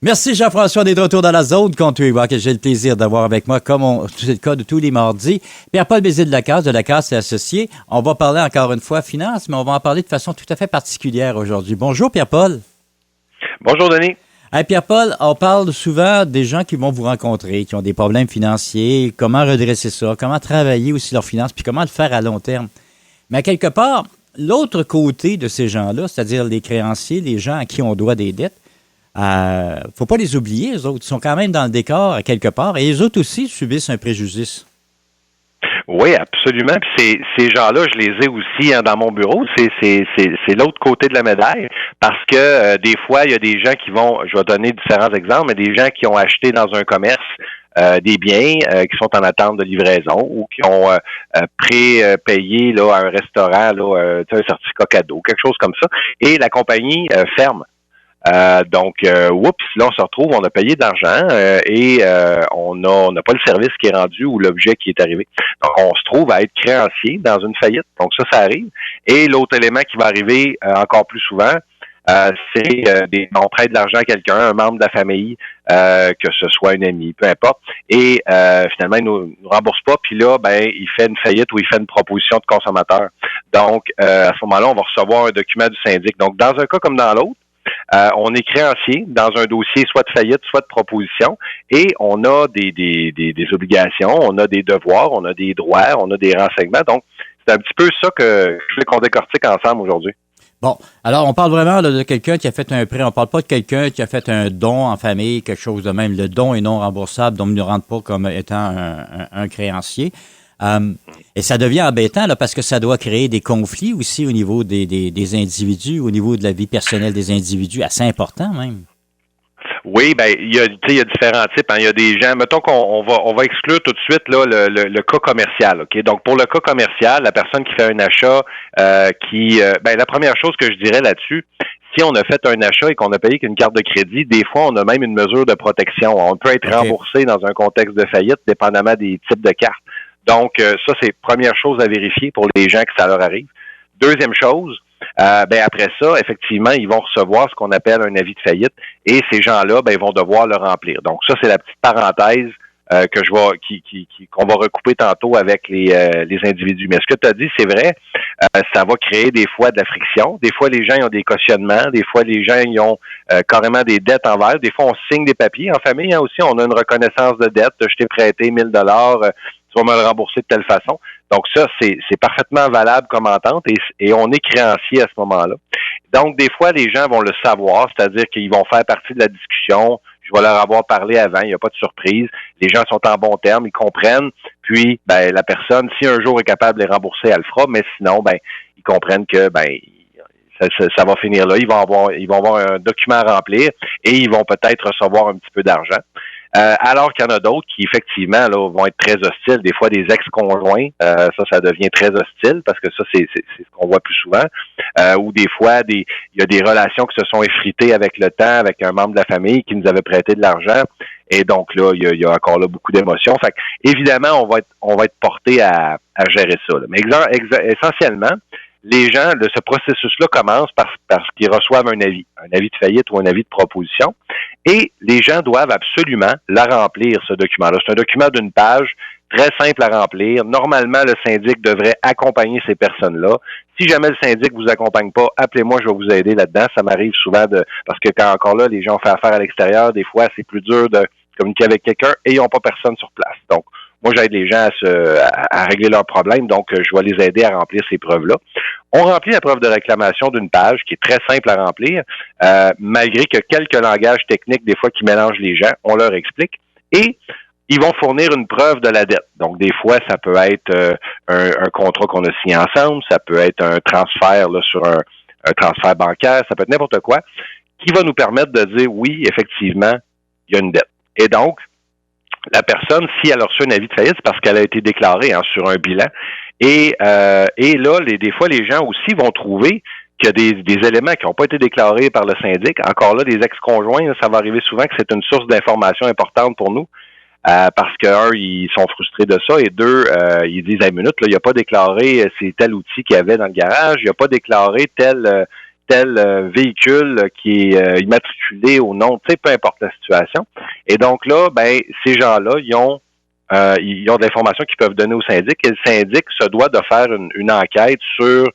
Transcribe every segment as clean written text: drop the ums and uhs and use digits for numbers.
Merci Jean-François d'être de retour dans la zone Country Rock que j'ai le plaisir d'avoir avec moi, comme c'est le cas de tous les mardis. Pierre-Paul Bézil de la Casse et Associés. On va parler encore une fois finance, mais on va en parler de façon tout à fait particulière aujourd'hui. Bonjour Pierre-Paul. Bonjour Denis. Hey Pierre-Paul, on parle souvent des gens qui vont vous rencontrer, qui ont des problèmes financiers, comment redresser ça, comment travailler aussi leurs finances, puis comment le faire à long terme. Mais quelque part, l'autre côté de ces gens-là, c'est-à-dire les créanciers, les gens à qui on doit des dettes, faut pas les oublier, les autres. Ils sont quand même dans le décor à quelque part et les autres aussi subissent un préjudice. Oui, absolument. Puis ces gens-là, je les ai aussi dans mon bureau. C'est l'autre côté de la médaille parce que des fois, il y a des gens qui vont, je vais donner différents exemples, mais des gens qui ont acheté dans un commerce des biens qui sont en attente de livraison ou qui ont pré-payé là, à un restaurant là, un certificat cadeau, quelque chose comme ça, et la compagnie ferme. Donc, oups, là, on se retrouve, on a payé de l'argent et on n'a pas le service qui est rendu ou l'objet qui est arrivé. Donc, on se trouve à être créancier dans une faillite. Donc, ça arrive. Et l'autre élément qui va arriver encore plus souvent, c'est on prête de l'argent à quelqu'un, un membre de la famille, que ce soit un ami, peu importe, et finalement, il nous rembourse pas, puis là, il fait une faillite ou il fait une proposition de consommateur. Donc, à ce moment-là, on va recevoir un document du syndic. Donc, dans un cas comme dans l'autre, on est créancier dans un dossier soit de faillite, soit de proposition, et on a des obligations, on a des devoirs, on a des droits, on a des renseignements. Donc, c'est un petit peu ça que je veux qu'on décortique ensemble aujourd'hui. Bon, alors on parle vraiment là, de quelqu'un qui a fait un prêt. On parle pas de quelqu'un qui a fait un don en famille, quelque chose de même. Le don est non remboursable, donc ne rentre pas comme étant un créancier. Et ça devient embêtant là, parce que ça doit créer des conflits aussi au niveau des individus, au niveau de la vie personnelle des individus, assez important même. Oui, il y a différents types. Il y a des gens, mettons qu'on va exclure tout de suite là le cas commercial. Ok, donc pour le cas commercial, la personne qui fait un achat, la première chose que je dirais là-dessus, si on a fait un achat et qu'on a payé qu'une carte de crédit, des fois on a même une mesure de protection. On peut être remboursé dans un contexte de faillite, dépendamment des types de cartes. Donc, ça, c'est première chose à vérifier pour les gens que ça leur arrive. Deuxième chose, après ça, effectivement, ils vont recevoir ce qu'on appelle un avis de faillite et ces gens-là, ils vont devoir le remplir. Donc, ça, c'est la petite parenthèse qu'on va recouper tantôt avec les individus. Mais ce que tu as dit, c'est vrai, ça va créer des fois de la friction. Des fois, les gens ils ont des cautionnements. Des fois, les gens ils ont carrément des dettes envers. Des fois, on signe des papiers. En famille, aussi, on a une reconnaissance de dette. Je t'ai prêté 1 000 tu vas me le rembourser de telle façon. Donc ça, c'est parfaitement valable comme entente et on est créancier à ce moment-là. Donc, des fois, les gens vont le savoir, c'est-à-dire qu'ils vont faire partie de la discussion. Je vais leur avoir parlé avant, il n'y a pas de surprise. Les gens sont en bons termes, ils comprennent. Puis, la personne, si un jour est capable de les rembourser, elle le fera, mais sinon, ils comprennent que, ça va finir là. Ils vont avoir un document à remplir et ils vont peut-être recevoir un petit peu d'argent. Alors qu'il y en a d'autres qui, effectivement, là, vont être très hostiles. Des fois, des ex-conjoints, ça devient très hostile parce que ça, c'est ce qu'on voit plus souvent. Ou des fois, il y a des relations qui se sont effritées avec le temps, avec un membre de la famille qui nous avait prêté de l'argent. Et donc là, il y a encore là beaucoup d'émotions. Fait que, évidemment, on va être porté à gérer ça. Là. Mais essentiellement, les gens, ce processus-là commence parce qu'ils reçoivent un avis de faillite ou un avis de proposition, et les gens doivent absolument la remplir, ce document-là. C'est un document d'une page, très simple à remplir. Normalement, le syndic devrait accompagner ces personnes-là. Si jamais le syndic vous accompagne pas, appelez-moi, je vais vous aider là-dedans. Ça m'arrive souvent parce que quand encore là, les gens ont fait affaire à l'extérieur, des fois, c'est plus dur de communiquer avec quelqu'un et ils n'ont pas personne sur place. Donc, moi, j'aide les gens à régler leurs problèmes, donc je vais les aider à remplir ces preuves-là. On remplit la preuve de réclamation d'une page qui est très simple à remplir, malgré que quelques langages techniques, des fois, qui mélangent les gens, on leur explique. Et ils vont fournir une preuve de la dette. Donc, des fois, ça peut être un contrat qu'on a signé ensemble, ça peut être un transfert là, sur un transfert bancaire, ça peut être n'importe quoi, qui va nous permettre de dire, oui, effectivement, il y a une dette. Et donc, la personne, si elle a reçu un avis de faillite, c'est parce qu'elle a été déclarée sur un bilan. Et là, des fois, les gens aussi vont trouver qu'il y a des éléments qui n'ont pas été déclarés par le syndic. Encore là, des ex-conjoints, là, ça va arriver souvent que c'est une source d'information importante pour nous. Parce que, un, ils sont frustrés de ça, et deux, ils disent, hey, minute, là, il n'a pas déclaré c'est tel outil qu'il y avait dans le garage, il n'a pas déclaré tel tel véhicule qui est immatriculé au nom, tu sais, peu importe la situation. Et donc là, ben ces gens-là, ils ont de l'information qu'ils peuvent donner au syndic et le syndic se doit de faire une enquête sur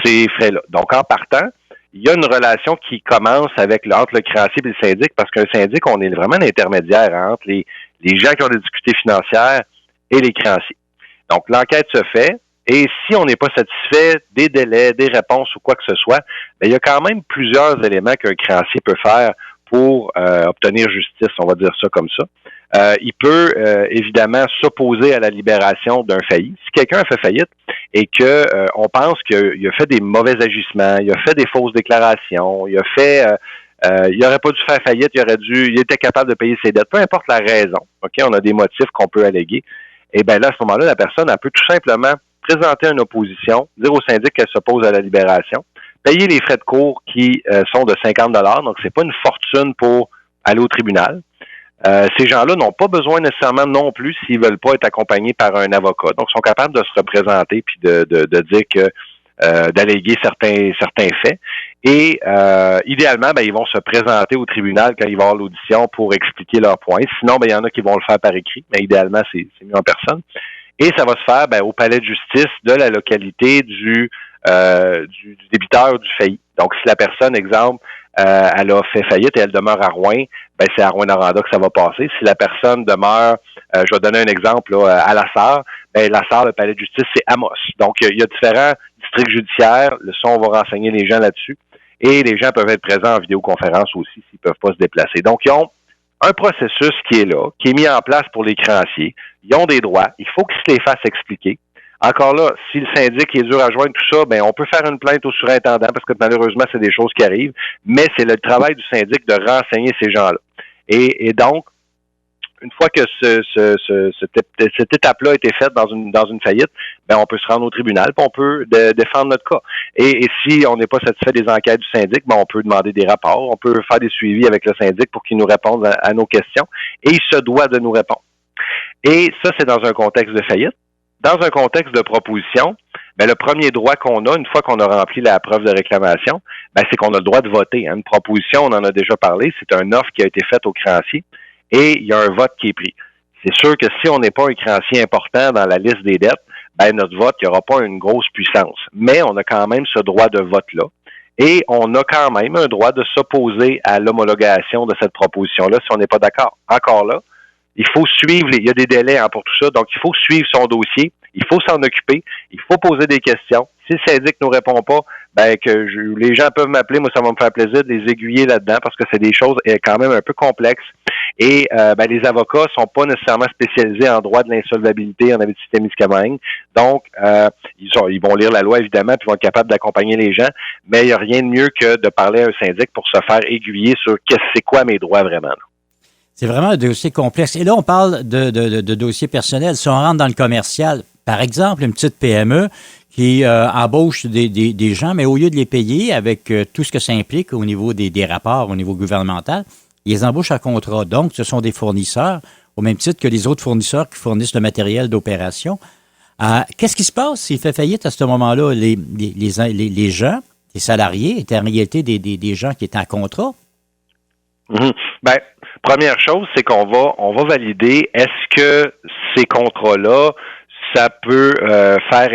ces frais-là. Donc, en partant, il y a une relation qui commence entre le créancier et le syndic parce qu'un syndic, on est vraiment l'intermédiaire entre les gens qui ont des difficultés financières et les créanciers. Donc, l'enquête se fait et si on n'est pas satisfait des délais, des réponses ou quoi que ce soit, bien, il y a quand même plusieurs éléments qu'un créancier peut faire pour obtenir justice, on va dire ça comme ça. Il peut évidemment s'opposer à la libération d'un failli. Si quelqu'un a fait faillite et que on pense qu'il a fait des mauvais agissements, il a fait des fausses déclarations, il aurait pas dû faire faillite, il était capable de payer ses dettes, peu importe la raison. Ok, on a des motifs qu'on peut alléguer. Et bien là, à ce moment-là, la personne elle peut tout simplement présenter une opposition, dire au syndic qu'elle s'oppose à la libération, payer les frais de cour qui sont de 50 $, donc c'est pas une fortune pour aller au tribunal. Ces gens-là n'ont pas besoin nécessairement non plus s'ils veulent pas être accompagnés par un avocat. Donc, ils sont capables de se représenter puis de dire que d'alléguer certains faits. Et idéalement, ben, ils vont se présenter au tribunal quand ils vont avoir l'audition pour expliquer leurs points. Sinon, ben, il y en a qui vont le faire par écrit, mais idéalement, c'est mieux en personne. Et ça va se faire au palais de justice de la localité du débiteur du failli. Donc, si la personne, exemple, elle a fait faillite et elle demeure à Rouen, ben c'est à Rouyn-Noranda que ça va passer. Si la personne demeure, je vais donner un exemple là, à La Sarre, ben La Sarre, le palais de justice, c'est Amos. Donc, il y a différents districts judiciaires. On va renseigner les gens là-dessus. Et les gens peuvent être présents en vidéoconférence aussi s'ils peuvent pas se déplacer. Donc, ils ont un processus qui est là, qui est mis en place pour les créanciers. Ils ont des droits. Il faut qu'ils se les fassent expliquer. Encore là, si le syndic est dur à joindre, tout ça, ben on peut faire une plainte au surintendant parce que malheureusement, c'est des choses qui arrivent, mais c'est le travail du syndic de renseigner ces gens-là. Et donc, une fois que cette étape-là a été faite dans une faillite, ben on peut se rendre au tribunal, puis on peut défendre notre cas. Et si on n'est pas satisfait des enquêtes du syndic, ben on peut demander des rapports, on peut faire des suivis avec le syndic pour qu'il nous réponde à nos questions, et il se doit de nous répondre. Et ça, c'est dans un contexte de faillite. Dans un contexte de proposition, ben le premier droit qu'on a, une fois qu'on a rempli la preuve de réclamation, ben c'est qu'on a le droit de voter. Hein. Une proposition, on en a déjà parlé, c'est une offre qui a été faite au créancier et il y a un vote qui est pris. C'est sûr que si on n'est pas un créancier important dans la liste des dettes, ben notre vote, il n'y aura pas une grosse puissance. Mais on a quand même ce droit de vote-là. Et on a quand même un droit de s'opposer à l'homologation de cette proposition-là si on n'est pas d'accord. Encore là, il faut suivre, il y a des délais pour tout ça, donc il faut suivre son dossier, il faut s'en occuper, il faut poser des questions. Si le syndic ne nous répond pas, ben les gens peuvent m'appeler, moi ça va me faire plaisir de les aiguiller là-dedans parce que c'est des choses quand même un peu complexes. Et les avocats sont pas nécessairement spécialisés en droit de l'insolvabilité en Abitibi-Témiscamingue. Donc, ils vont lire la loi évidemment, puis vont être capables d'accompagner les gens, mais il n'y a rien de mieux que de parler à un syndic pour se faire aiguiller sur c'est quoi mes droits vraiment. Là. C'est vraiment un dossier complexe. Et là, on parle de dossiers personnels. Si on rentre dans le commercial, par exemple, une petite PME qui embauche des gens, mais au lieu de les payer avec tout ce que ça implique au niveau des rapports, au niveau gouvernemental, ils les embauchent à contrat. Donc, ce sont des fournisseurs, au même titre que les autres fournisseurs qui fournissent le matériel d'opération. Qu'est-ce qui se passe s'il fait faillite à ce moment-là? Les gens, les salariés, étaient en réalité des gens qui étaient en contrat? Mmh. Ben, première chose, c'est qu'on va valider est-ce que ces contrats-là, ça peut faire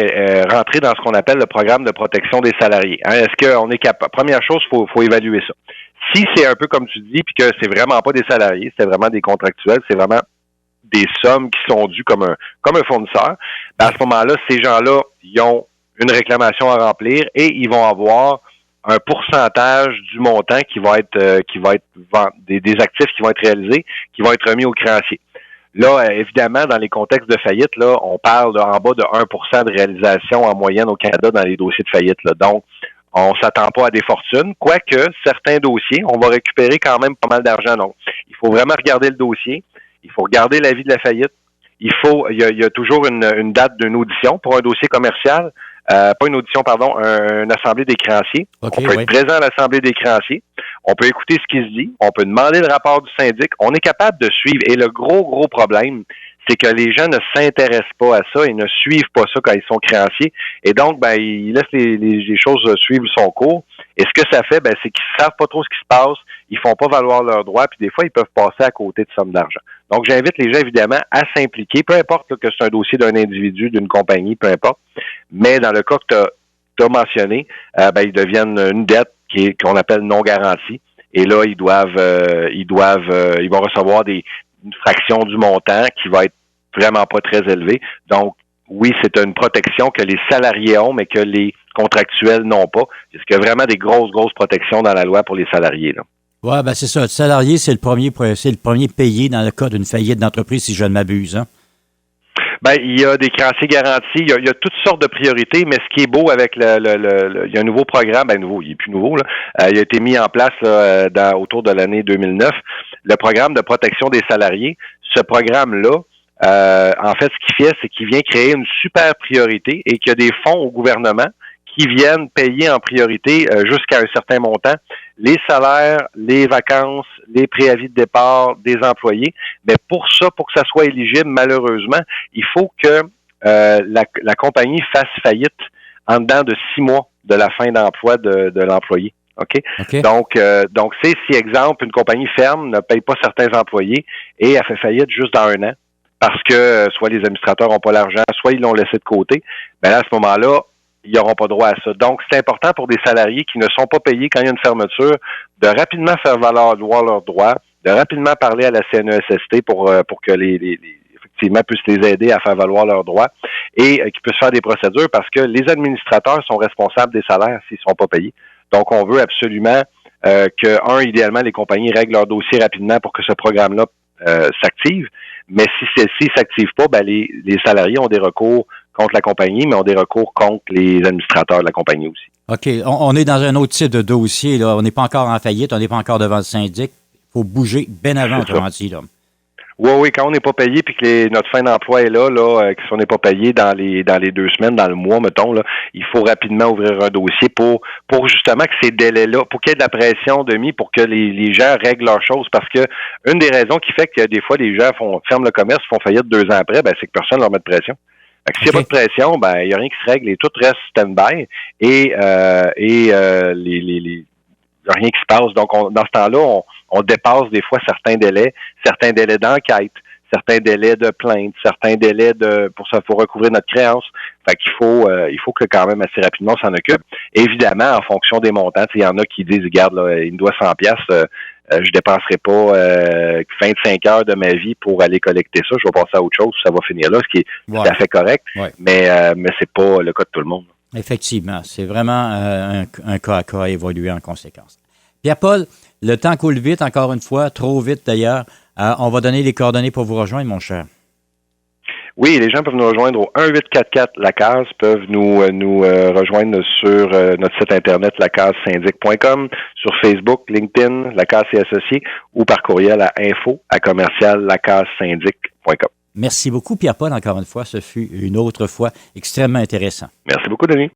rentrer dans ce qu'on appelle le programme de protection des salariés. Hein? Est-ce qu'on est capable? Première chose, faut évaluer ça. Si c'est un peu comme tu dis, puis que c'est vraiment pas des salariés, c'est vraiment des contractuels, c'est vraiment des sommes qui sont dues comme un fournisseur, ben à ce moment-là, ces gens-là, ils ont une réclamation à remplir et ils vont avoir un pourcentage du montant qui va être des actifs qui vont être réalisés, qui vont être remis aux créanciers. Là, évidemment, dans les contextes de faillite, là, on parle en bas de 1% de réalisation en moyenne au Canada dans les dossiers de faillite. Là. Donc, on s'attend pas à des fortunes, quoique certains dossiers, on va récupérer quand même pas mal d'argent. Donc, il faut vraiment regarder le dossier, il faut regarder l'avis de la faillite. Il y a toujours une date d'une audition pour un dossier commercial. Pas une audition, pardon, une assemblée des créanciers. Okay, on peut être présent à l'assemblée des créanciers. On peut écouter ce qui se dit. On peut demander le rapport du syndic. On est capable de suivre. Et le gros problème, c'est que les gens ne s'intéressent pas à ça et ne suivent pas ça quand ils sont créanciers. Et donc, ben, ils laissent les choses suivre son cours. Et ce que ça fait, ben, c'est qu'ils savent pas trop ce qui se passe, ils font pas valoir leurs droits, puis des fois, ils peuvent passer à côté de sommes d'argent. Donc, j'invite les gens, évidemment, à s'impliquer, peu importe là, que c'est un dossier d'un individu, d'une compagnie, peu importe. Mais dans le cas que tu as mentionné, ben, ils deviennent une dette qu'on appelle non garantie. Et là, ils vont recevoir une fraction du montant qui va être vraiment pas très élevée. Donc, oui, c'est une protection que les salariés ont, mais que les contractuels n'ont pas. Parce qu'il y a vraiment des grosses protections dans la loi pour les salariés, là. Ouais, ben c'est ça. Le salarié, c'est le premier payé dans le cas d'une faillite d'entreprise, si je ne m'abuse, hein? Ben, il y a des créanciers garantis, il y a toutes sortes de priorités, mais ce qui est beau avec il y a un nouveau programme, il est plus nouveau, là. Il a été mis en place là, autour de l'année 2009, le programme de protection des salariés. Ce programme-là, en fait, ce qu'il fait, c'est qu'il vient créer une super priorité et qu'il y a des fonds au gouvernement qui viennent payer en priorité jusqu'à un certain montant les salaires, les vacances, les préavis de départ des employés. Mais pour que ça soit éligible, malheureusement, il faut que la compagnie fasse faillite en dedans de 6 mois de la fin d'emploi de l'employé. OK? Donc, c'est si, exemple, une compagnie ferme, ne paye pas certains employés et elle fait faillite juste dans 1 an parce que soit les administrateurs n'ont pas l'argent, soit ils l'ont laissé de côté, ben là, à ce moment-là, ils n'auront pas droit à ça. Donc, c'est important pour des salariés qui ne sont pas payés quand il y a une fermeture de rapidement faire valoir leurs droits, de rapidement parler à la CNESST pour que effectivement puissent les aider à faire valoir leurs droits et qu'ils puissent faire des procédures parce que les administrateurs sont responsables des salaires s'ils ne sont pas payés. Donc, on veut absolument idéalement, les compagnies règlent leur dossier rapidement pour que ce programme-là s'active. Mais si celle-ci ne s'active pas, ben les salariés ont des recours contre la compagnie, mais ont des recours contre les administrateurs de la compagnie aussi. OK. On est dans un autre type de dossier, là. On n'est pas encore en faillite, on n'est pas encore devant le syndic. Il faut bouger bien avant, autrement dit, là. Oui, quand on n'est pas payé puis que notre fin d'emploi est là, que si on n'est pas payé dans les 2 semaines, dans le mois, mettons, là, il faut rapidement ouvrir un dossier pour justement que ces délais-là, pour qu'il y ait de la pression de mis, pour que les gens règlent leurs choses. Parce que une des raisons qui fait que des fois les gens ferment le commerce, font faillite 2 ans après, ben c'est que personne ne leur met de pression. S'il n'y a pas de pression, ben il n'y a rien qui se règle et tout reste stand-by et il n'y a rien qui se passe. Donc, dans ce temps-là, on dépasse des fois certains délais d'enquête, certains délais de plainte, certains délais pour recouvrir notre créance. Fait qu'il faut que quand même assez rapidement on s'en occupe. Évidemment, en fonction des montants, il y en a qui disent, regarde, là, il me doit 100 piastres, je dépenserai pas 25 heures de ma vie pour aller collecter ça. Je vais passer à autre chose, ça va finir là, ce qui est tout à fait correct. Ouais. Mais c'est pas le cas de tout le monde. Effectivement, c'est vraiment un cas à cas à évoluer en conséquence. Pierre-Paul, le temps coule vite, encore une fois, trop vite d'ailleurs. On va donner les coordonnées pour vous rejoindre, mon cher. Oui, les gens peuvent nous rejoindre au 1-844-LACASE, peuvent nous rejoindre sur notre site internet lacasesyndic.com, sur Facebook, LinkedIn, Lacase et Associés, ou par courriel à info@lacasesyndic.com. Merci beaucoup, Pierre-Paul, encore une fois. Ce fut une autre fois extrêmement intéressant. Merci beaucoup, Denis.